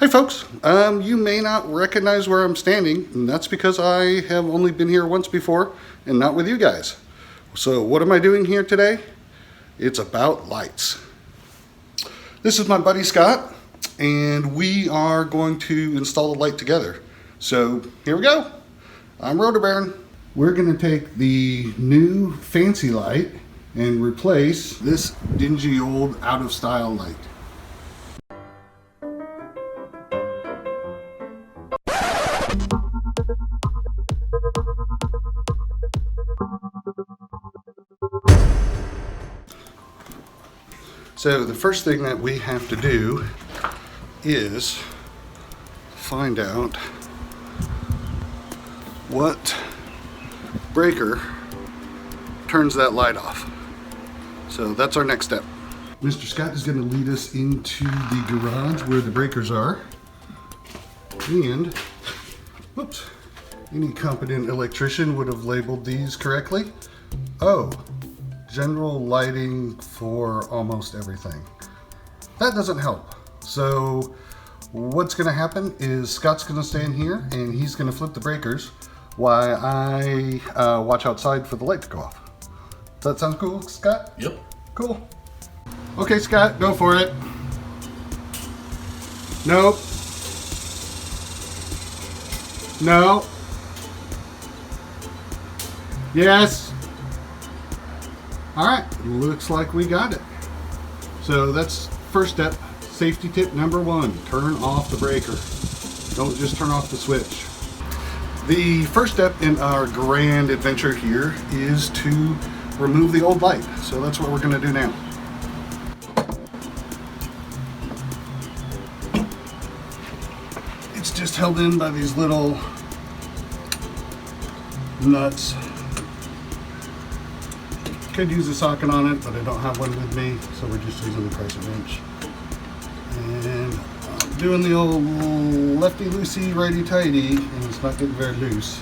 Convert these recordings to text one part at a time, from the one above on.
Hi folks, you may not recognize where I'm standing, and that's because I have only been here once before and not with you guys. So what am I doing here today? It's about lights. This is my buddy Scott, and we are going to install a light together. So here we go. I'm Rotor Baron. We're going to take the new fancy light and replace this dingy old out of style light. So the first thing that we have to do is find out what breaker turns that light off. So that's our next step. Mr. Scott is going to lead us into the garage where the breakers are. And, whoops, any competent electrician would have labeled these correctly. Oh, general lighting for almost everything. That doesn't help. So what's going to happen is Scott's going to stand here and he's going to flip the breakers while I watch outside for the light to go off. Does that sound cool, Scott? Yep. Cool. Okay, Scott, go for it. Nope. No. Yes. All right, looks like we got it. So that's first step, safety tip number 1, turn off the breaker. Don't just turn off the switch. The first step in our grand adventure here is to remove the old light. So that's what we're gonna do now. It's just held in by these little nuts. Could use a socket on it, but I don't have one with me, so we're just using the pressure wrench. And I'm doing the old lefty loosey, righty tighty, and it's not getting very loose.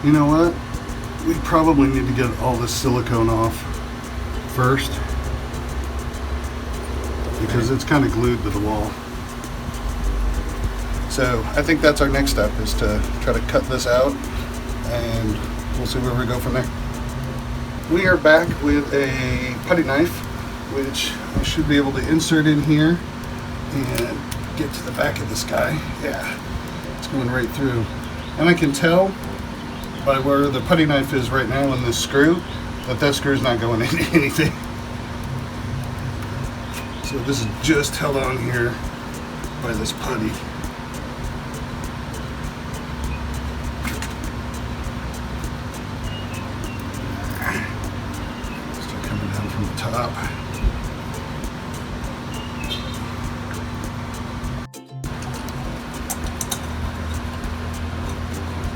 You know what? We probably need to get all this silicone off first, because it's kind of glued to the wall. So I think that's our next step, is to try to cut this out, and we'll see where we go from there. We are back with a putty knife, which I should be able to insert in here and get to the back of this guy. Yeah, it's going right through. And I can tell by where the putty knife is right now in this screw that screw's not going into anything. So this is just held on here by this putty. From the top.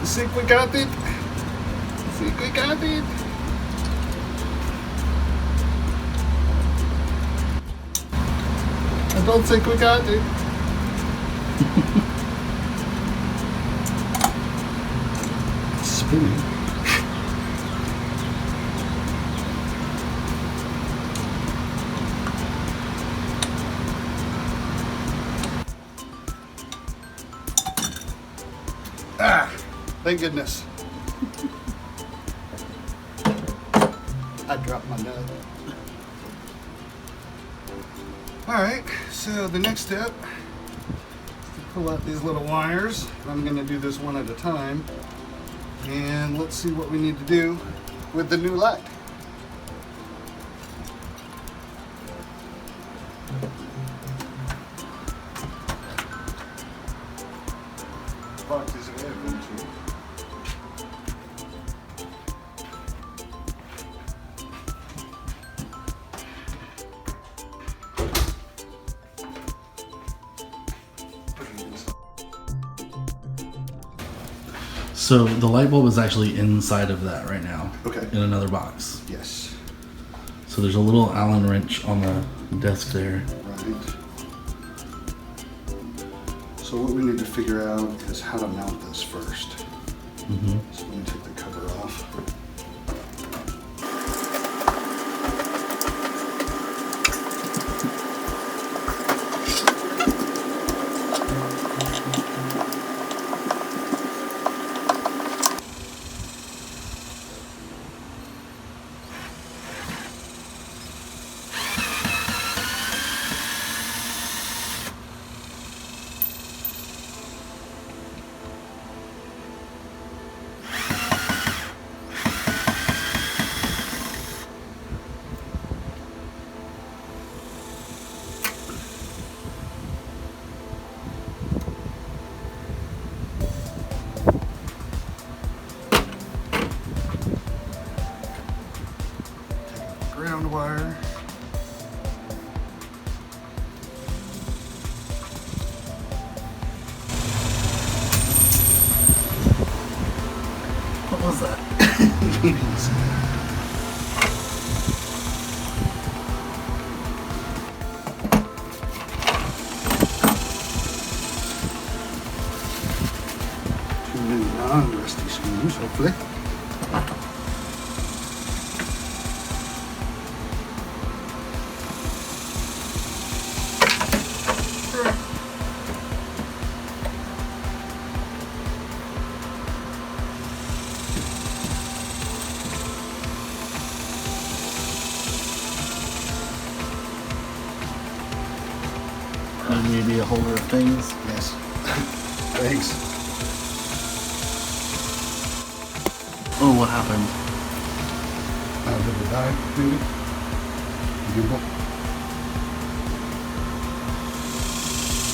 Think we got it? Think we got it? I don't think we got it. It's spinning. Thank goodness. I dropped my nut. Alright, so the next step is to pull out these little wires. I'm going to do this one at a time. And let's see what we need to do with the new light. Box is ahead, don't you? So the light bulb is actually inside of that right now. Okay. In another box. Yes. So there's a little Allen wrench on the desk there. Right. So what we need to figure out is how to mount this first. Mm-hmm. So let me take the cover off. was that? Two new non-rusty screws, hopefully. Maybe a holder of things. Yes. Thanks. Oh, what happened? Did it die, maybe? Gimbal?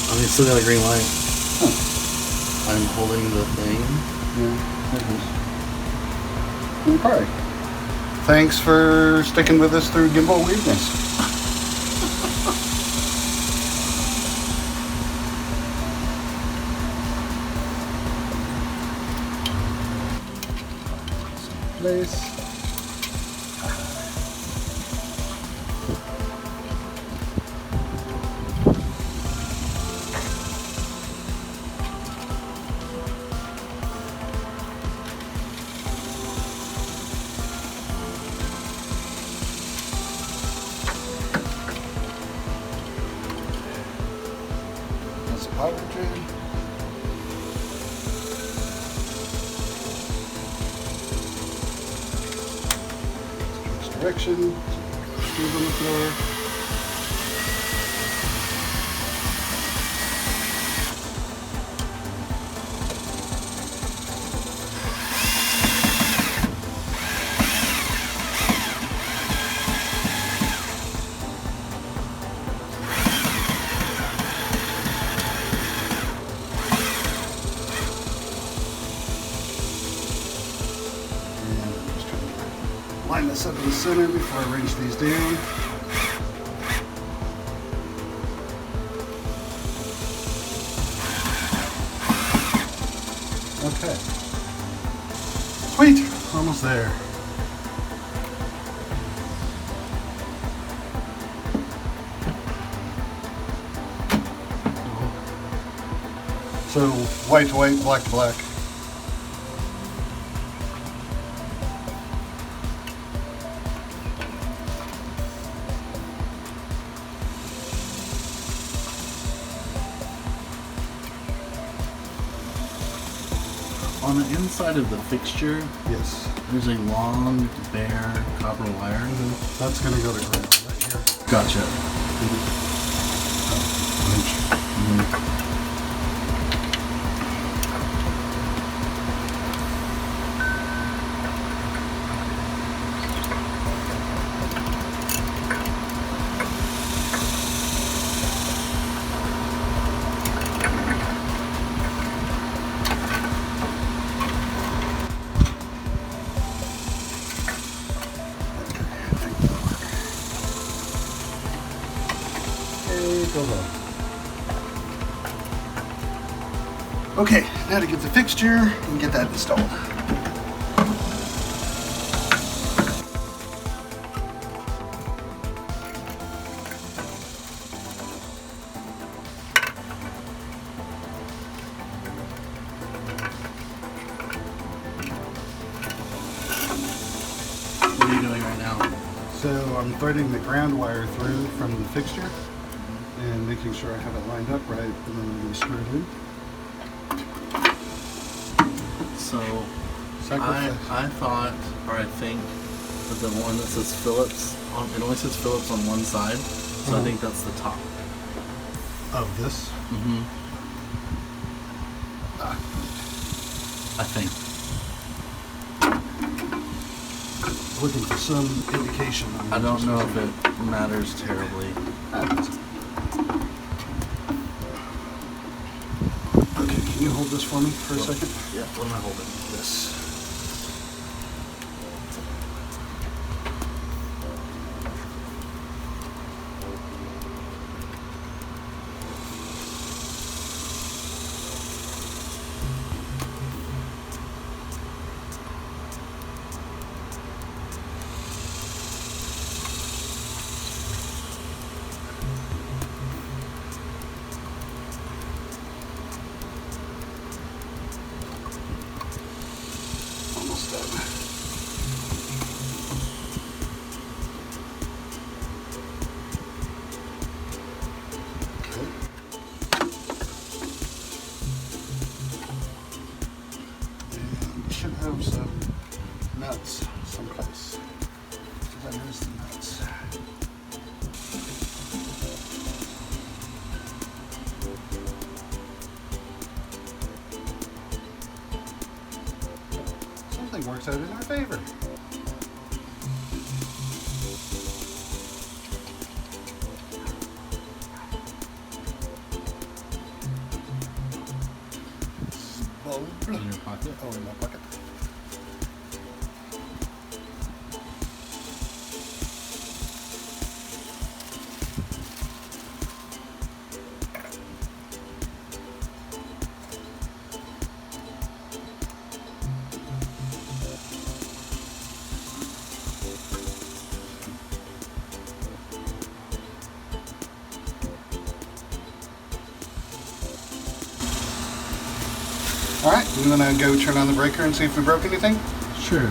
Oh, you still got a green light. Huh. I'm holding the thing. Yeah, okay. Thanks for sticking with us through gimbal weirdness. Place. That's a power tray. Direction, screws on the floor. Line this up in the center before I wrench these down. Okay. Sweet, almost there. So white to white, black to black. On the inside of the fixture, Yes. there's a long, bare copper wire. That's gonna go to ground right here. Gotcha. Okay, now to get the fixture and get that installed. What are you doing right now? So I'm threading the ground wire through from the fixture and making sure I have it lined up right, and then I'm going to screw it in. So, Sacrifice. I thought, or I think, that the one that says Phillips, it only says Phillips on one side, so I think that's the top. Of this? Mm-hmm. Ah, I think. looking for some indication. I don't know if it matters terribly. Okay, can you hold this for me for a second? Yeah, what am I holding? This. Everything works out in our favor. In your pocket? Oh, in my pocket. All right, you want to go turn on the breaker and see if we broke anything? Sure.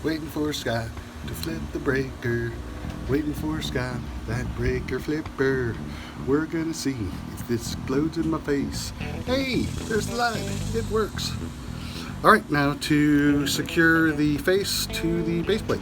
Waiting for Scott to flip the breaker. Waiting for Scott, that breaker flipper. We're gonna see if this explodes in my face. Hey, there's the light. It works. All right, now to secure the face to the base plate.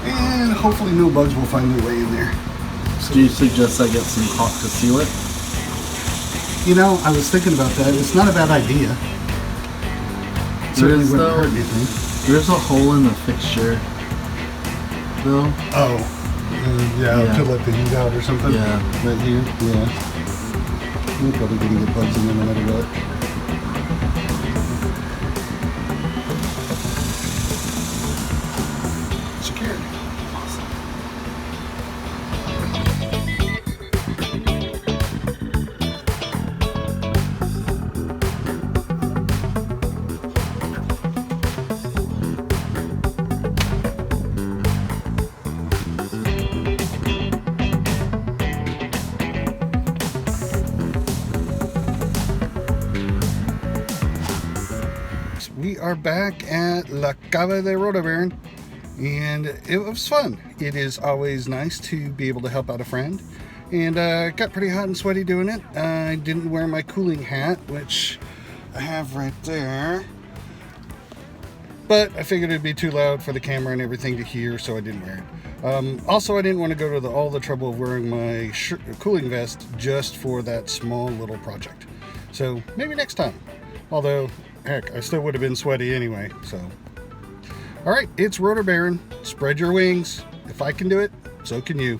And hopefully no bugs will find their way in there. So, Do you suggest I get some caulk to seal it? you know, I was thinking about that. It's not a bad idea. It certainly There is, wouldn't though. hurt anything. There's a hole in the fixture, though. Oh, Yeah. to let the heat out or something. Yeah. Right here. Yeah. You're probably gonna get bugs in there no matter what. Secured. We are back at La Cava de Rotobaron, and it was fun. It is always nice to be able to help out a friend, and got pretty hot and sweaty doing it. I didn't wear my cooling hat, which I have right there, but I figured it'd be too loud for the camera and everything to hear, so I didn't wear it. Also, I didn't want to go to all the trouble of wearing my cooling vest just for that small little project. So maybe next time. Although, heck, I still would have been sweaty anyway, so. All right, it's Rotobaron. Spread your wings. If I can do it, so can you.